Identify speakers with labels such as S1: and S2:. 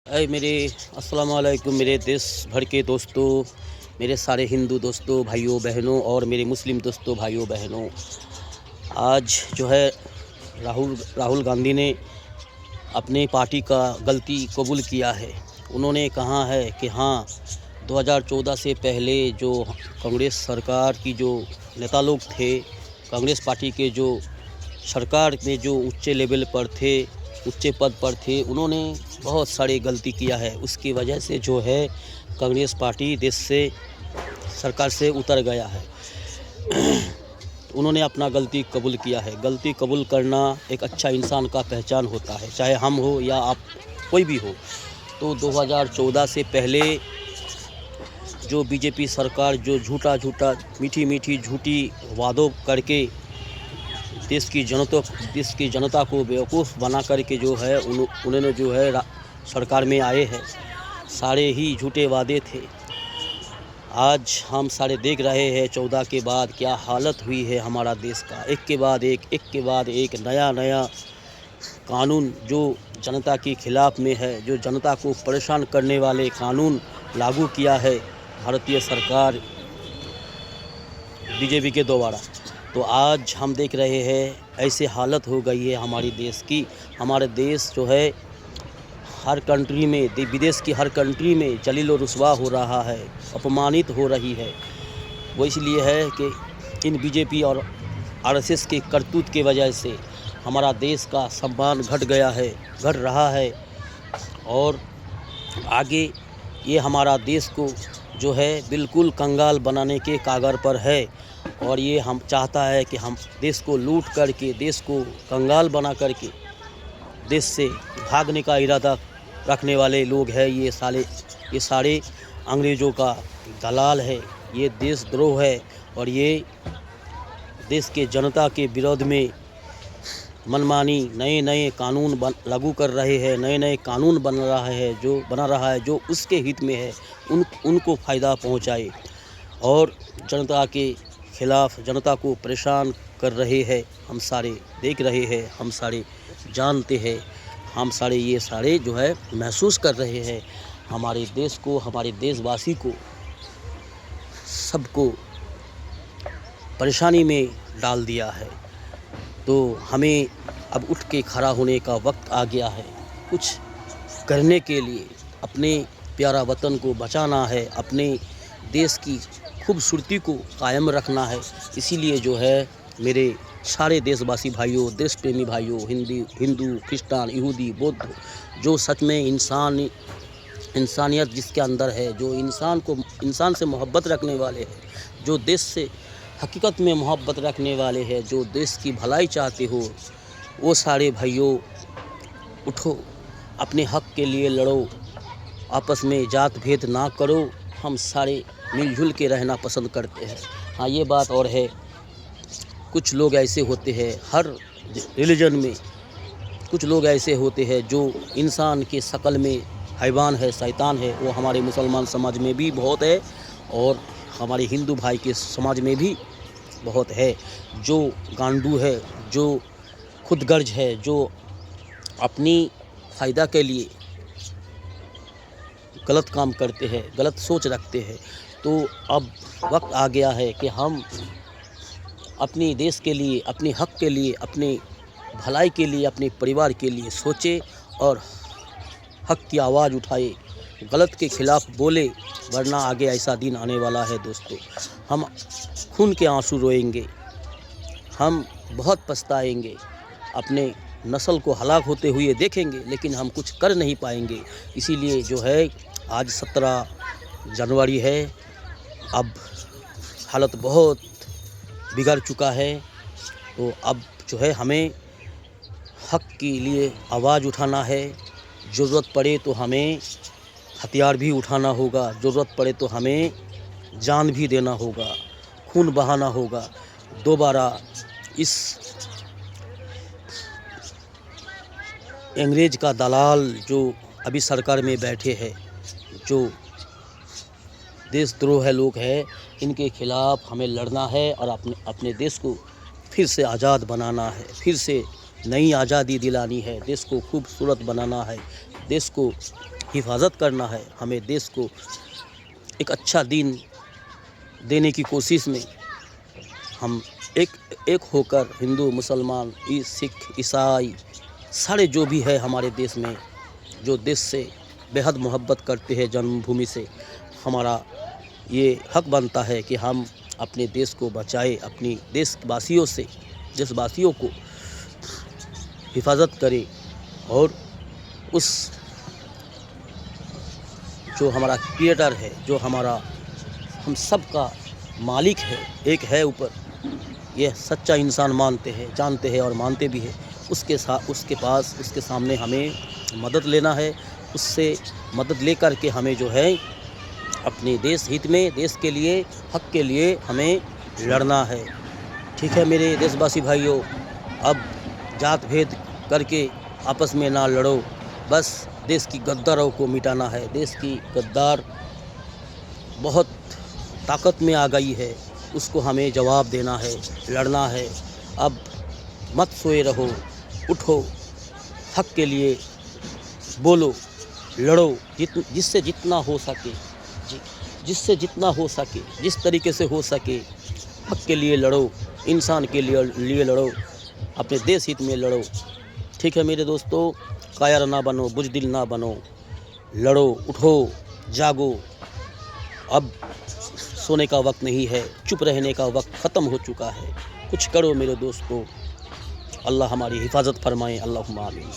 S1: मेरे अस्सलाम वालेकुम मेरे देश भर के दोस्तों, मेरे सारे हिंदू दोस्तों भाइयों बहनों और मेरे मुस्लिम दोस्तों भाइयों बहनों। आज जो है राहुल गांधी ने अपनी पार्टी का गलती कबूल किया है। उन्होंने कहा है कि हाँ, 2014 से पहले जो कांग्रेस सरकार की जो नेता लोग थे, कांग्रेस पार्टी के जो सरकार में जो उच्च लेवल पर थे, उच्च पद पर थे, उन्होंने बहुत सारी गलती किया है। उसकी वजह से जो है कांग्रेस पार्टी देश से सरकार से उतर गया है। उन्होंने अपना गलती कबूल किया है। गलती कबूल करना एक अच्छा इंसान का पहचान होता है, चाहे हम हो या आप कोई भी हो। तो 2014 से पहले जो बीजेपी सरकार जो झूठा मीठी झूठी वादों करके देश की जनता को बेवकूफ़ बना करके जो है उन्होंने जो है सरकार में आए हैं, सारे ही झूठे वादे थे। आज हम सारे देख रहे हैं 14 के बाद क्या हालत हुई है हमारा देश का। एक के बाद एक नया कानून जो जनता के खिलाफ में है, जो जनता को परेशान करने वाले कानून लागू किया है भारतीय सरकार बीजेपी के द्वारा। तो आज हम देख रहे हैं ऐसे हालत हो गई है हमारे देश की। हमारे देश जो है हर कंट्री में, विदेश की हर कंट्री में जलील और रुसवा हो रहा है, अपमानित हो रही है। वो इसलिए है कि इन बीजेपी और आरएसएस के करतूत की वजह से हमारा देश का सम्मान घट रहा है। और आगे ये हमारा देश को जो है बिल्कुल कंगाल बनाने के कागर पर है। और ये हम चाहता है कि हम देश को लूट करके, देश को कंगाल बना करके देश से भागने का इरादा रखने वाले लोग हैं। ये सारे अंग्रेज़ों का दलाल है, ये देशद्रोह है। और ये देश के जनता के विरोध में मनमानी नए कानून लागू कर रहे हैं, नए कानून बना रहा है जो उसके हित में है, उनको फ़ायदा पहुंचाए। और जनता के खिलाफ जनता को परेशान कर रहे हैं। हम सारे देख रहे हैं, हम सारे जानते हैं, हम सारे ये सारे जो है महसूस कर रहे हैं। हमारे देश को, हमारे देशवासी को, सबको परेशानी में डाल दिया है। तो हमें अब उठ के खड़ा होने का वक्त आ गया है। कुछ करने के लिए अपने प्यारा वतन को बचाना है, अपने देश की खूबसूरती को कायम रखना है। इसीलिए जो है मेरे सारे देशवासी भाइयों, देश प्रेमी भाइयों, हिंदू, क्रिश्चियन, यहूदी, बौद्ध, जो सच में इंसानियत जिसके अंदर है, जो इंसान से मोहब्बत रखने वाले हैं, जो देश से हकीकत में मोहब्बत रखने वाले हैं, जो देश की भलाई चाहते हो, वो सारे भाइयों उठो, अपने हक के लिए लड़ो, आपस में जात भेद ना करो। हम सारे मिलजुल के रहना पसंद करते हैं। हाँ, ये बात और है, कुछ लोग ऐसे होते हैं, हर रिलीजन में कुछ लोग ऐसे होते हैं जो इंसान के शक्ल में हैवान है, शैतान है। वो हमारे मुसलमान समाज में भी बहुत है और हमारे हिंदू भाई के समाज में भी बहुत है। जो गांडू है, जो खुदगर्ज है, जो अपनी फ़ायदा के लिए गलत काम करते हैं, गलत सोच रखते हैं। तो अब वक्त आ गया है कि हम अपने देश के लिए, अपने हक के लिए, अपने भलाई के लिए, अपने परिवार के लिए सोचे और हक की आवाज़ उठाए, गलत के खिलाफ बोले, वरना आगे ऐसा दिन आने वाला है दोस्तों। हम खून के आंसू रोएंगे, हम बहुत पछताएंगे, अपने नस्ल को हलाक होते हुए देखेंगे, लेकिन हम कुछ कर नहीं पाएंगे। इसीलिए जो है आज 17 जनवरी है, अब हालत बहुत बिगड़ चुका है। तो अब जो है हमें हक के लिए आवाज़ उठाना है। ज़रूरत पड़े तो हमें हथियार भी उठाना होगा, ज़रूरत पड़े तो हमें जान भी देना होगा, खून बहाना होगा। दोबारा इस अंग्रेज़ का दलाल जो अभी सरकार में बैठे हैं, जो देशद्रोह लोग हैं, इनके खिलाफ हमें लड़ना है और अपने देश को फिर से आज़ाद बनाना है, फिर से नई आज़ादी दिलानी है, देश को खूबसूरत बनाना है, देश को हिफाजत करना है, हमें देश को एक अच्छा दिन देने की कोशिश में हम एक होकर हिंदू, मुसलमान, सिख, ईसाई सारे जो भी है हमारे देश में, जो देश से बेहद मोहब्बत करते हैं, जन्मभूमि से, हमारा ये हक बनता है कि हम अपने देश को बचाएं, अपनी देशवासियों को हिफाजत करें और उस जो हमारा क्रिएटर है, जो हमारा हम सब का मालिक है, एक है ऊपर, यह सच्चा इंसान जानते हैं और मानते भी है। उसके सामने हमें मदद लेना है, उससे मदद लेकर के हमें जो है अपने देश हित में, देश के लिए, हक के लिए हमें लड़ना है। ठीक है मेरे देशवासी भाइयों, अब जात भेद करके आपस में ना लड़ो, बस देश की गद्दारों को मिटाना है। देश की गद्दार बहुत ताकत में आ गई है, उसको हमें जवाब देना है, लड़ना है। अब मत सोए रहो, उठो, हक के लिए बोलो, लड़ो, जिससे जितना हो सके, जिस तरीके से हो सके हक के लिए लड़ो, इंसान के लिए लड़ो, अपने देश हित में लड़ो। ठीक है मेरे दोस्तों, कायर ना बनो, बुज़दिल ना बनो, लड़ो, उठो, जागो। अब सोने का वक्त नहीं है, चुप रहने का वक्त ख़त्म हो चुका है। कुछ करो मेरे दोस्तों। अल्लाह हमारी हिफाजत फरमाए। अल्लाहुम्मा आमीन।